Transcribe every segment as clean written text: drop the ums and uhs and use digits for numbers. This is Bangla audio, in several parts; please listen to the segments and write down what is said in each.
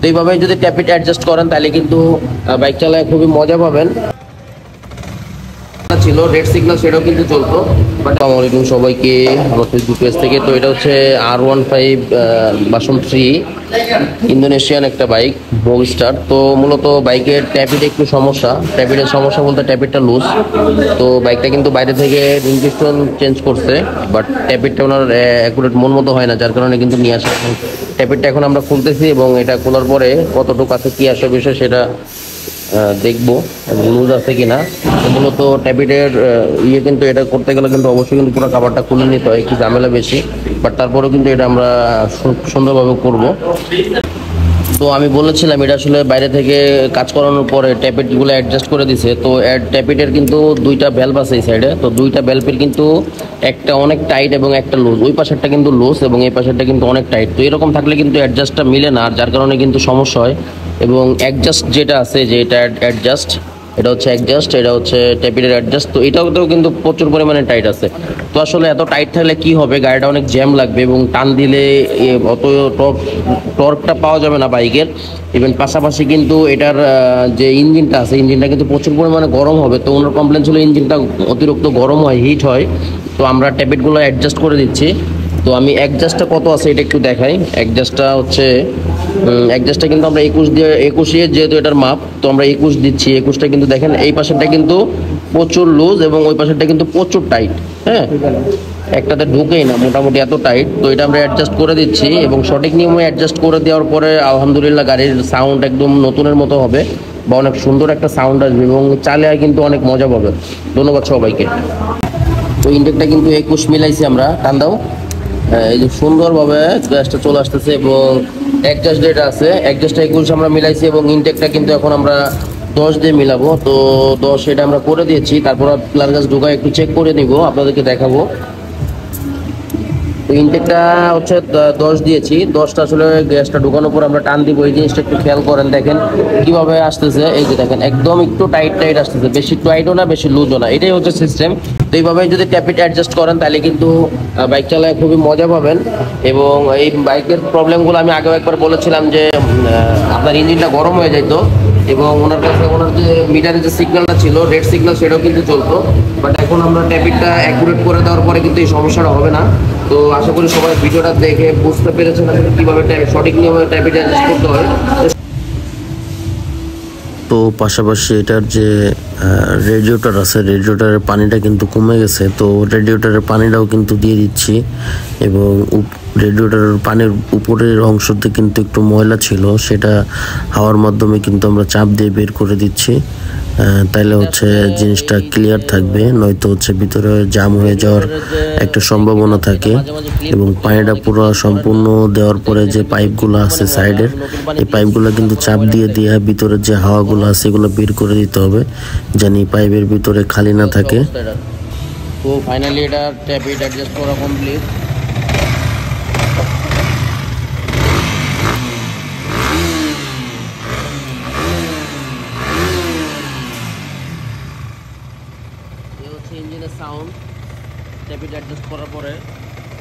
তো এইভাবে যদি ট্যাপিট অ্যাডজাস্ট করেন তাহলে কিন্তু বাইক চালায় খুবই মজা পাবেন। ছিল রেড সিগন্যাল সেটাও কিন্তু চলতো। আসসালামু আলাইকুম সবাইকে আমার ফেসবুক পেজ থেকে। তো এটা হচ্ছে R15 ভার্সন 3 ইন্দোনেশিয়ান একটা বাইক মোবিস্টার। তো মূলত বাইকের ট্যাপিটে একটু সমস্যা, ট্যাপিটের সমস্যা বলতে ট্যাপিটটা লুজ। তো বাইকটা কিন্তু বাইরে থেকে রিং পিস্টন চেঞ্জ করছে, বাট ট্যাপিটটা ওনার অ্যাকুরেট মন মতো হয় না, যার কারণে কিন্তু নিয়ে আসা। ট্যাপিটটা এখন আমরা খুলতেছি এবং এটা খোলার পরে কতটুকু আছে কি আসে বিষয় সেটা দেখবো লুজ আছে কিনা। মূলত ট্যাপিটের কিন্তু এটা করতে গেলে কিন্তু অবশ্যই কিন্তু পুরো কাভারটা খুলে নিতে হয়, একটু ঝামেলা বেশি, বাট তারপরেও কিন্তু এটা আমরা সুন্দরভাবে করব। তো আমি বলেছিলাম এটা আসলে বাইরে থেকে কাজ করানোর পরে ট্যাপিটগুলো অ্যাডজাস্ট করে দিছে। তো ট্যাপিটের কিন্তু দুইটা ভ্যালভ আছে এই সাইডে। তো দুইটা ভ্যালভের কিন্তু একটা অনেক টাইট এবং একটা লুজ, ওই পাশেরটা কিন্তু লুজ এবং এই পাশেরটা কিন্তু অনেক টাইট। তো এরকম থাকলে কিন্তু অ্যাডজাস্টটা মিলে না, যার কারণে কিন্তু সমস্যা হয়। এবং অ্যাডজাস্ট যেটা আছে, যে এটা অ্যাডজাস্ট, এটা হচ্ছে অ্যাডজাস্ট, এটা হচ্ছে ট্যাপিটের অ্যাডজাস্ট। তো এটাতেও কিন্তু প্রচুর পরিমাণে টাইট আছে। তো আসলে এত টাইট থাকলে কি হবে, গাড়িটা অনেক জ্যাম লাগবে এবং টান দিলে অত টর্কটা পাওয়া যাবে না বাইকের। ইভেন পাশাপাশি কিন্তু এটার যে ইঞ্জিনটা আছে, ইঞ্জিনটা কিন্তু প্রচুর পরিমাণে গরম হবে। তো ওনার কমপ্লেন ছিল ইঞ্জিনটা অতিরিক্ত গরম হয়, হিট হয়। তো আমরা ট্যাপিটগুলো অ্যাডজাস্ট করে দিচ্ছি। তো আমি অ্যাডজাস্টটা কত আছে এটা একটু দেখাই। অ্যাডজাস্টটা কিন্তু আমরা 21 যেহেতু এটার মাপ, তো আমরা 21 দিচ্ছি। 21টা কিন্তু দেখেন এই পাশেরটা কিন্তু প্রচুর লুজ এবং ওই পাশেরটা কিন্তু প্রচুর টাইট। হ্যাঁ, একটাতে ঢুকেই না, মোটামুটি এত টাইট। তো এটা আমরা অ্যাডজাস্ট করে দিচ্ছি এবং সঠিক নিয়মে অ্যাডজাস্ট করে দেওয়ার পরে আলহামদুলিল্লাহ গাড়ির সাউন্ড একদম নতুনের মতো হবে বা অনেক সুন্দর একটা সাউন্ড আসবে এবং চালিয়ে কিন্তু অনেক মজা পাবে। ধন্যবাদ সবাইকে। তো ইনটেকটা কিন্তু 21 মিলাইছি আমরা, টান দাও। এই যে সুন্দরভাবে গ্যাসটা চলে আসতেছে এবং অ্যাডজাস্ট যেটা আছে, অ্যাডজাস্টটা 21 আমরা মিলাইছি এবং ইনটেকটা কিন্তু এখন আমরা 10 দিয়ে মিলাবো। তো 10 এটা আমরা করে দিয়েছি। তারপর প্লার গাছ ঢোকা একটু চেক করে নিব, আপনাদেরকে দেখাবো। তো ইনটেকটা হচ্ছে 10 দিয়েছি। 10টা আসলে গ্যাসটা ঢোকানোর পর আমরা টান দিব। এই জিনিসটা একটু খেয়াল করেন, দেখেন কিভাবে আসতেছে। এই যে দেখেন একদম একটু টাইট আসতেছে, বেশি টাইটও না বেশি লুজও না, এটাই হচ্ছে সিস্টেম। তো এইভাবে যদি ট্যাপিট অ্যাডজাস্ট করেন তাহলে কিন্তু বাইক চালায় খুবই মজা পাবেন। এবং এই বাইকের প্রবলেমগুলো আমি আগেও একবার বলেছিলাম যে আপনার ইঞ্জিনটা গরম হয়ে যেত এবং ওনার কাছে ওনার যে মিটারের যে সিগন্যালটা ছিল রেড সিগন্যাল সেটাও কিন্তু চলতো। বাট এখন আমরা ট্যাপিটটা অ্যাকুরেট করে দেওয়ার পরে কিন্তু এই সমস্যাটা হবে না। তো আশা করি সবাই ভিডিওটা দেখে বুঝতে পেরেছেন আসলে কীভাবে সঠিক নিয়মে ট্যাপিট অ্যাডজাস্ট করতে হয়। তো পাশাপাশি এটার যে রেডিয়েটর আছে, রেডিয়েটরের পানিটা কিন্তু কমে গেছে। তো রেডিয়েটরের পানিটাও কিন্তু দিয়ে দিচ্ছি এবং রেডিয়েটরের পানির উপরের অংশতে কিন্তু একটু ময়লা ছিল, সেটা হাওয়ার মাধ্যমে কিন্তু আমরা চাপ দিয়ে বের করে দিচ্ছি। তাইলে হচ্ছে জিনিসটা ক্লিয়ার থাকবে, নয়তো হচ্ছে ভিতরে জাম হয়ে যাওয়ার একটা সম্ভাবনা থাকে। এবং পানিটা পুরো সম্পূর্ণ দেওয়ার পরে যে পাইপগুলো আছে সাইডের, এই পাইপগুলো কিন্তু চাপ দিয়ে ভিতরের যে হাওয়াগুলো আছে এগুলো বের করে দিতে হবে, জানি পাইপের ভিতরে খালি না থাকে। তো ফাইনালি এটা ট্যাপিট অ্যাডজাস্ট করা কমপ্লিট। ইঞ্জিনের সাউন্ড ট্যাপিট অ্যাডজাস্ট করার পরে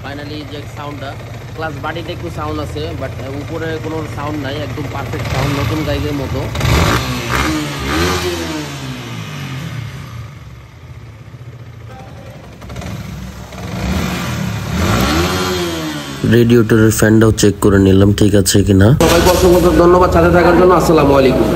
ফাইনালি যে সাউন্ডটা, প্লাস বাড়িতে একটু সাউন্ড আছে, বাট উপরে কোনো সাউন্ড নাই, একদম পারফেক্ট সাউন্ড নতুন গাড়ির মতো। রেডিয়েটরের ফ্যানটাও চেক করে নিলাম ঠিক আছে কিনা। সবাইকে অসংখ্য ধন্যবাদ সাথে থাকার জন্য। আসসালামু আলাইকুম।